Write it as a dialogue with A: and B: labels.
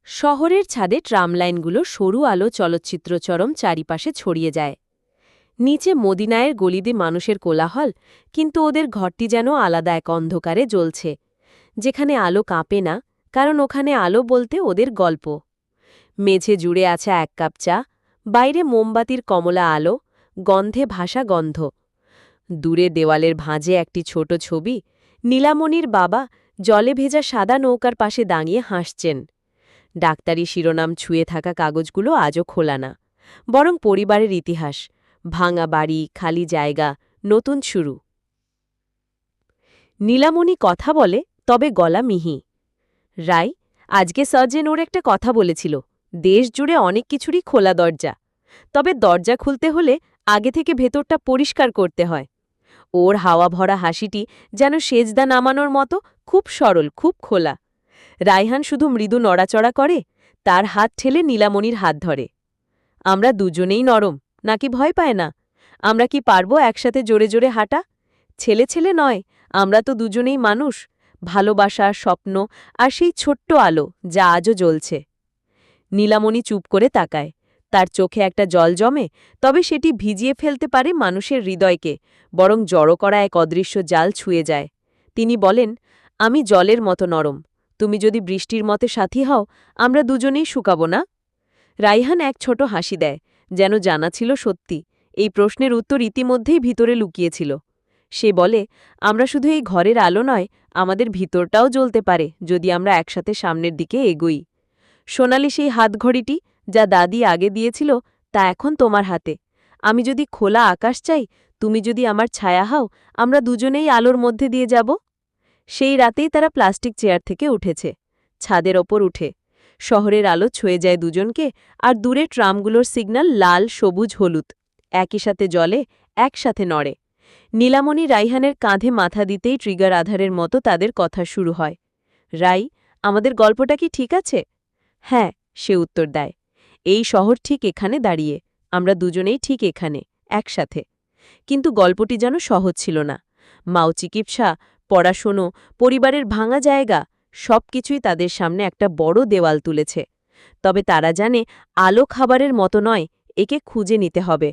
A: শহরের ছাদে ট্রাম লাইনগুলো সরু আলো চলচ্চিত্রচরম চারিপাশে ছড়িয়ে যায়। নিচে মদিনায়ের গলিতে মানুষের কোলাহল, কিন্তু ওদের ঘরটি যেন আলাদা এক অন্ধকারে জ্বলছে, যেখানে আলো কাঁপে না, কারণ ওখানে আলো বলতে ওদের গল্প। মেঝে জুড়ে আছে এক কাপ চা, বাইরে মোমবাতির কমলা আলো, গন্ধে ভাসা গন্ধ। দূরে দেওয়ালের ভাঁজে একটি ছোট ছবি, নীলামণির বাবা জলে ভেজা সাদা নৌকার পাশে দাঁড়িয়ে হাসছেন। ডাক্তারি শিরোনাম ছুঁয়ে থাকা কাগজগুলো আজও খোলা না, বরং পরিবারের ইতিহাস, ভাঙা বাড়ি, খালি জায়গা, নতুন শুরু। নীলামণি কথা বলে, তবে গলা মিহি। রাই, আজকে সার্জেন ওর একটা কথা বলেছিল, দেশ জুড়ে অনেক কিছুরই খোলা দরজা, তবে দরজা খুলতে হলে আগে থেকে ভেতরটা পরিষ্কার করতে হয়। ওর হাওয়া ভরা হাসিটি যেন সেজদা নামানোর মতো, খুব সরল, খুব খোলা। রায়হান শুধু মৃদু নড়াচড়া করে, তার হাত ঠেলে নীলামণির হাত ধরে। আমরা দুজনেই নরম, নাকি ভয় পায় না? আমরা কি পারবো একসাথে জোরে জোরে হাঁটা? ছেলে ছেলে নয়, আমরা তো দুজনেই মানুষ, ভালোবাসা, স্বপ্ন আর সেই ছোট্ট আলো যা আজও জ্বলছে। নীলামণি চুপ করে তাকায়, তার চোখে একটা জল জমে, তবে সেটি ভিজিয়ে ফেলতে পারে মানুষের হৃদয়কে, বরং জড়ো করা এক অদৃশ্য জাল ছুঁয়ে যায়। তিনি বলেন, আমি জলের মতো নরম, তুমি যদি বৃষ্টির মতে সাথী হও, আমরা দুজনেই শুকাব না? রাইহান এক ছোট হাসি দেয়, যেন জানা ছিল সত্যি, এই প্রশ্নের উত্তর ইতিমধ্যেই ভিতরে লুকিয়েছিল। সে বলে, আমরা শুধু এই ঘরের আলো নয়, আমাদের ভিতরটাও জ্বলতে পারে যদি আমরা একসাথে সামনের দিকে এগোই। সোনালি সেই হাতঘড়িটি, যা দাদি আগে দিয়েছিল, তা এখন তোমার হাতে। আমি যদি খোলা আকাশ চাই, তুমি যদি আমার ছায়া হও, আমরা দুজনেই আলোর মধ্যে দিয়ে যাব। সেই রাতেই তারা প্লাস্টিক চেয়ার থেকে উঠেছে, ছাদের ওপর উঠে। শহরের আলো ছুঁয়ে যায় দুজনকে, আর দূরে ট্রামগুলোর সিগন্যাল লাল, সবুজ, হলুদ একই সাথে জ্বলে, একসাথে নড়ে। নীলামণি রাইহানের কাঁধে মাথা দিতেই ট্রিগার আধারের মতো তাদের কথা শুরু হয়। রাই, আমাদের গল্পটা কি ঠিক আছে? হ্যাঁ, সে উত্তর দেয়। এই শহর ঠিক এখানে দাঁড়িয়ে, আমরা দুজনেই ঠিক এখানে, একসাথে। কিন্তু গল্পটি যেন সহজ ছিল না। মাও চিকিৎসা, পড়াশোনো, পরিবারের ভাঙা জায়গা, সবকিছুই তাদের সামনে একটা বড় দেওয়াল তুলেছে। তবে তারা জানে, আলো খাবারের মতো নয়, একে খুঁজে নিতে হবে।